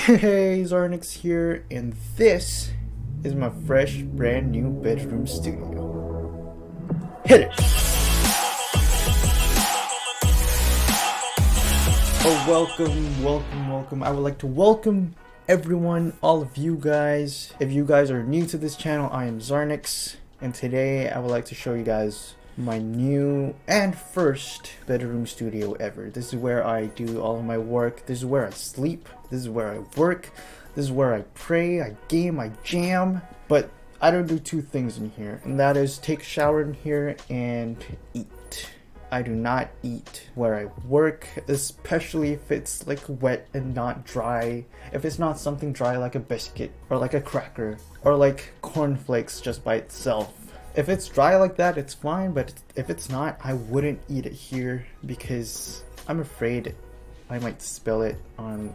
Hey, Zarnix here, and this is my fresh, brand new bedroom studio. Hit it! Oh, welcome. I would like to welcome everyone, all of you guys. If you guys are new to this channel, I am Zarnix, and today I would like to show you guys my new and first bedroom studio ever. This is where I do all of my work. This is where I sleep. This is where I work. This is where I pray, I game, I jam. But I don't do two things in here, and that is take a shower in here and eat. I do not eat where I work, especially if it's like wet and not dry. If it's not something dry like a biscuit or like a cracker or like cornflakes just by itself. If it's dry like that, it's fine, but if it's not, I wouldn't eat it here because I'm afraid I might spill it on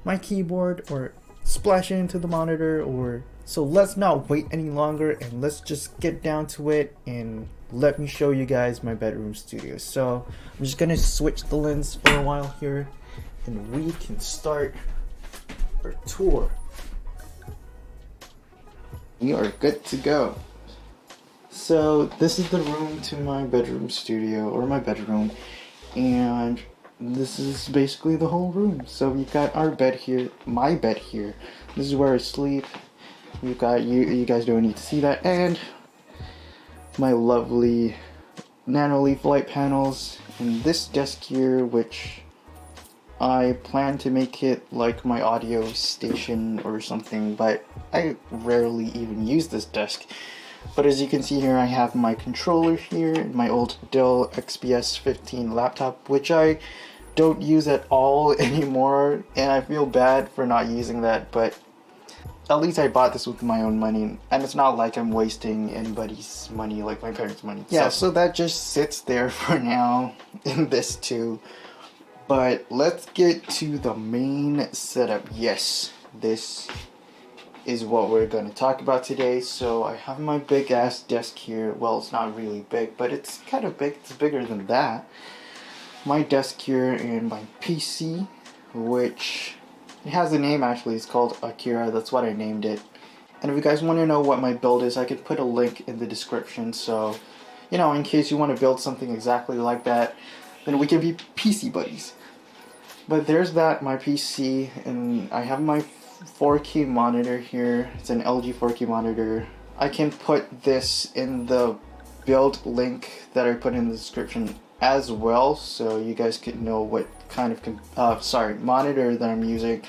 my keyboard or splash it into the monitor. Or so let's not wait any longer and let's just get down to it and let me show you guys my bedroom studio. So I'm just gonna switch the lens for a while here and we can start our tour. We are good to go. So this is the room to my bedroom studio, or my bedroom, and this is basically the whole room. So we've got our bed here, my bed here. This is where I sleep. We've got you guys don't need to see that, and my lovely nanoleaf light panels, and this desk here, which I plan to make it like my audio station or something, but I rarely even use this desk. But as you can see here, I have my controller here, my old Dell XPS 15 laptop, which I don't use at all anymore, and I feel bad for not using that, but at least I bought this with my own money, and it's not like I'm wasting anybody's money, like my parents' money. Yeah, so that just sits there for now, in this too. But let's get to the main setup. Yes, this is what we're going to talk about today. So I have my big ass desk here. Well, it's not really big, but it's kind of big. It's bigger than that. My desk here and my PC, which it has a name actually. It's called Akira. That's what I named it. And if you guys want to know what my build is, I could put a link in the description. So, you know, in case you want to build something exactly like that, then we can be PC buddies. But there's that, my PC, and I have my 4K monitor here. It's an LG 4K monitor. I can put this in the build link that I put in the description as well, so you guys can know what kind of monitor that I'm using.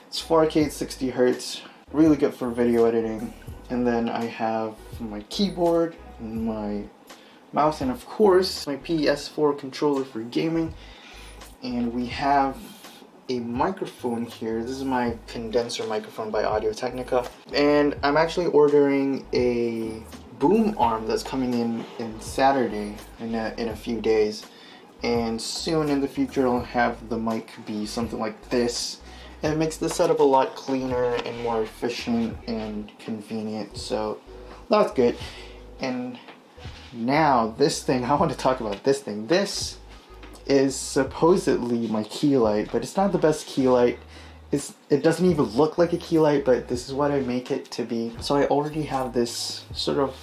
It's 4K 60 Hz, really good for video editing. And then I have my keyboard, my mouse, and of course my PS4 controller for gaming. And we have a microphone here. This is my condenser microphone by Audio-Technica, and I'm actually ordering a boom arm that's coming in Saturday in a few days, and soon in the future I'll have the mic be something like this, and it makes the setup a lot cleaner and more efficient and convenient, so that's good. And now this thing, I want to talk about this thing. This is supposedly my key light, but it's not the best key light. It doesn't even look like a key light, but this is what I make it to be. So I already have this sort of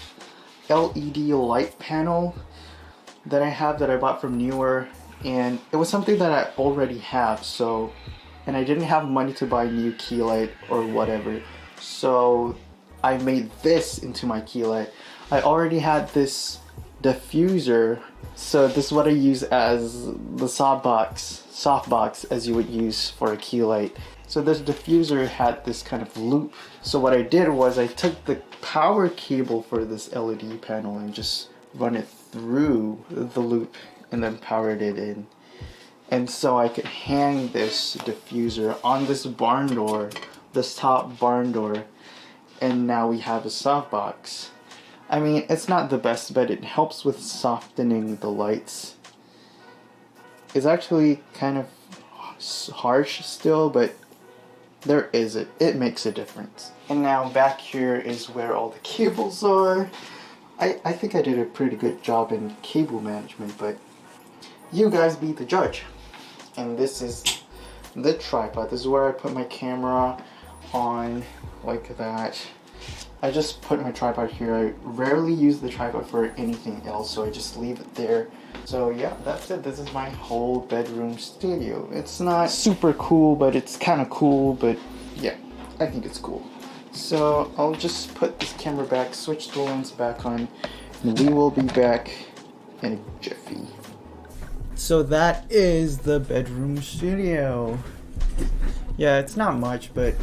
LED light panel that I bought from Newer, and it was something that I already have, so, and I didn't have money to buy a new key light or whatever, so I made this into my key light. I already had this diffuser, so this is what I use as the softbox as you would use for a key light. So this diffuser had this kind of loop, so what I did was I took the power cable for this LED panel and just run it through the loop and then powered it in. And so I could hang this diffuser on this barn door, this top barn door, and now we have a softbox. I mean, it's not the best, but it helps with softening the lights. It's actually kind of harsh still, but it makes a difference. And now back here is where all the cables are. I think I did a pretty good job in cable management, but you guys be the judge. And this is the tripod. This is where I put my camera on, like that. I just put my tripod here. I rarely use the tripod for anything else, so I just leave it there. So yeah, that's it. This is my whole bedroom studio. It's not super cool, but it's kind of cool, but yeah, I think it's cool. So I'll just put this camera back, switch the lens back on, and we will be back in a jiffy. So that is the bedroom studio. Yeah, it's not much, but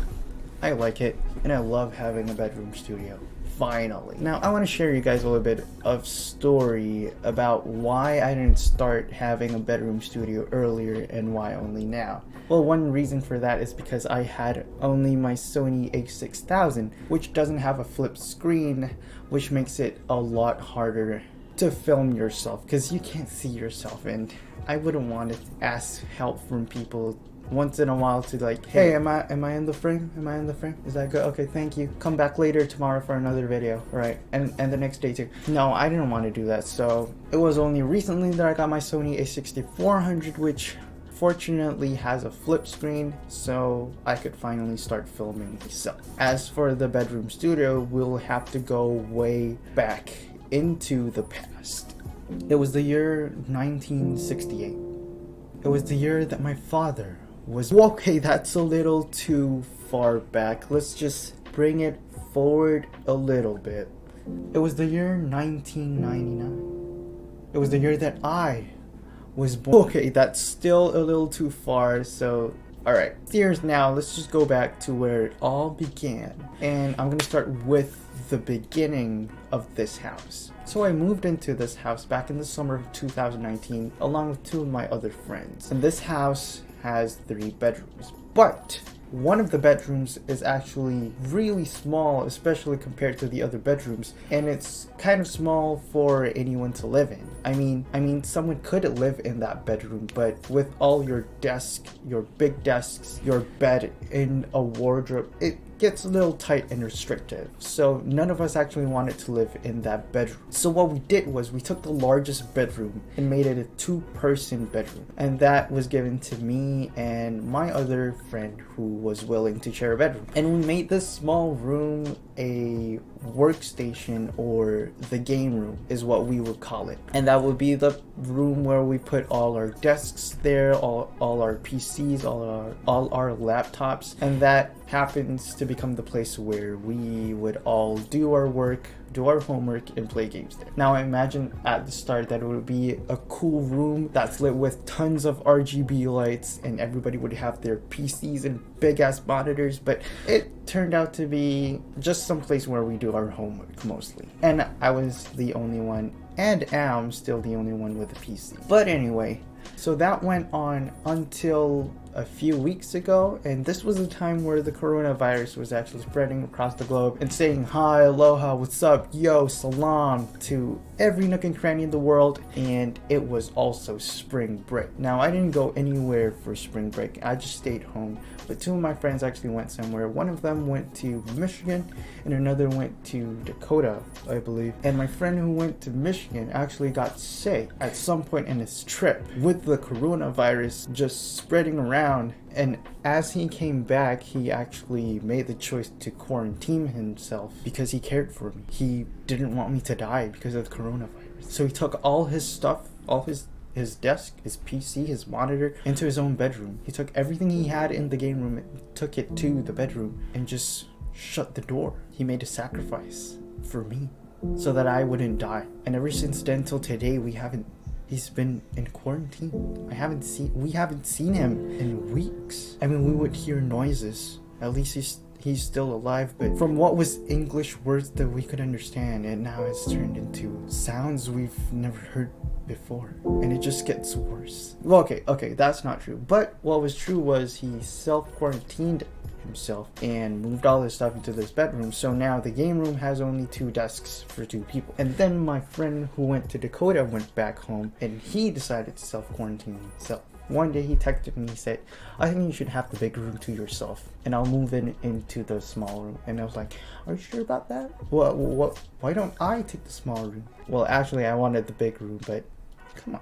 I like it, and I love having a bedroom studio. Finally. Now, I want to share you guys a little bit of story about why I didn't start having a bedroom studio earlier and why only now. Well, one reason for that is because I had only my Sony a6000, which doesn't have a flip screen, which makes it a lot harder to film yourself because you can't see yourself, and I wouldn't want to ask help from people once in a while to like, hey, am I in the frame? Am I in the frame? Is that good? Okay, thank you. Come back later tomorrow for another video, right? And the next day too. No, I didn't want to do that. So it was only recently that I got my Sony a6400, which fortunately has a flip screen, so I could finally start filming myself. As for the bedroom studio, we'll have to go way back into the past. It was the year 1968. It was the year that my father was... Okay, that's a little too far back. Let's just bring it forward a little bit. It was the year 1999. It was the year that I was born. Okay, that's still a little too far, so... Alright, here's now, let's just go back to where it all began. And I'm gonna start with the beginning of this house. So I moved into this house back in the summer of 2019 along with two of my other friends. And this house has 3 bedrooms, but one of the bedrooms is actually really small, especially compared to the other bedrooms, and it's kind of small for anyone to live in. I mean, someone could live in that bedroom, but with all your desks, your big desks, your bed, and a wardrobe, it gets a little tight and restrictive. So none of us actually wanted to live in that bedroom. So what we did was we took the largest bedroom and made it a 2-person bedroom. And that was given to me and my other friend who was willing to share a bedroom. And we made this small room a workstation, or the game room is what we would call it. And that would be the room where we put all our desks there, all our PCs, all our laptops, and that happens to become the place where we would all do our work, do our homework, and play games there. Now I imagine at the start that it would be a cool room that's lit with tons of RGB lights and everybody would have their PCs and big ass monitors, but it turned out to be just some place where we do our homework mostly. And I was the only one, and am still the only one with a PC. But anyway, so that went on until a few weeks ago, and this was the time where the coronavirus was actually spreading across the globe and saying hi, aloha, what's up, yo, salam to every nook and cranny in the world. And it was also spring break. Now I didn't go anywhere for spring break, I just stayed home, but 2 of my friends actually went somewhere. One of them went to Michigan and another went to Dakota, I believe. And my friend who went to Michigan actually got sick at some point in his trip with the coronavirus just spreading around. And as he came back, he actually made the choice to quarantine himself because he cared for me. He didn't want me to die because of the coronavirus. So he took all his stuff, all his desk, his PC, his monitor, into his own bedroom. He took everything he had in the game room and took it to the bedroom and just shut the door. He made a sacrifice for me so that I wouldn't die. And ever since then till today, he's been in quarantine. We haven't seen him in weeks. I mean, we would hear noises. At least he's still alive, but from what was English words that we could understand, and now it's turned into sounds we've never heard before, and it just gets worse. Well, okay, that's not true. But what was true was he self-quarantined himself and moved all his stuff into this bedroom. So now the game room has only 2 desks for 2 people. And then my friend who went to Dakota went back home and he decided to self-quarantine himself. One day he texted me, he said, I think you should have the big room to yourself and I'll move into the small room. And I was like, are you sure about that? Why don't I take the small room? Well, actually I wanted the big room, but come on.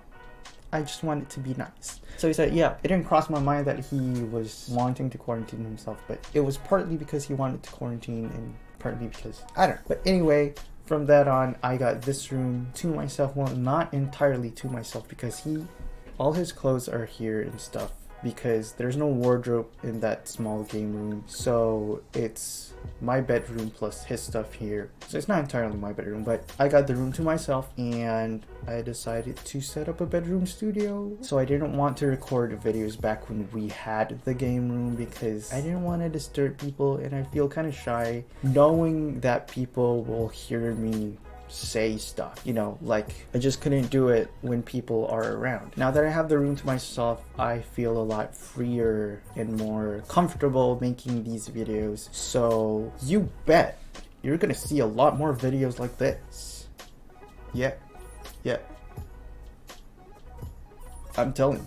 I just want it to be nice. So he said, yeah, it didn't cross my mind that he was wanting to quarantine himself, but it was partly because he wanted to quarantine and partly because, I don't know. But anyway, from that on, I got this room to myself. Well, not entirely to myself, because all his clothes are here and stuff, because there's no wardrobe in that small game room. So it's my bedroom plus his stuff here. So it's not entirely my bedroom, but I got the room to myself, and I decided to set up a bedroom studio. So I didn't want to record videos back when we had the game room, because I didn't want to disturb people, and I feel kind of shy knowing that people will hear me say stuff, you know, like I just couldn't do it when people are around. Now that I have the room to myself, I feel a lot freer and more comfortable making these videos. So you bet you're gonna see a lot more videos like this. Yeah, I'm telling you.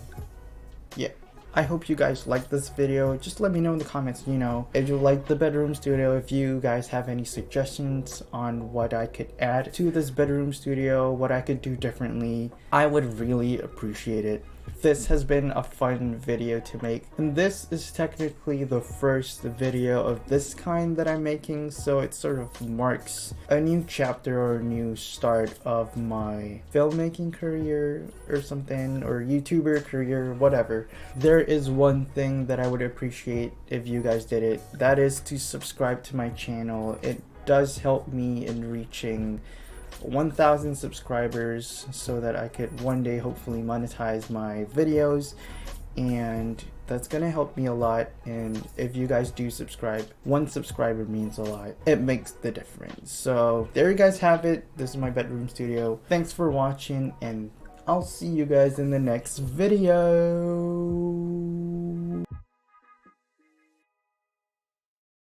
Yeah. I hope you guys liked this video. Just let me know in the comments, you know, if you like the bedroom studio, if you guys have any suggestions on what I could add to this bedroom studio, what I could do differently. I would really appreciate it. This has been a fun video to make, and this is technically the first video of this kind that I'm making, so it sort of marks a new chapter or a new start of my filmmaking career or something, or YouTuber career, whatever. There is one thing that I would appreciate if you guys did it. That is to subscribe to my channel. It does help me in reaching 1,000 subscribers so that I could one day hopefully monetize my videos, and that's gonna help me a lot. And if you guys do subscribe, 1 subscriber means a lot. It makes the difference. So there you guys have it. This is my bedroom studio. Thanks for watching, and I'll see you guys in the next video.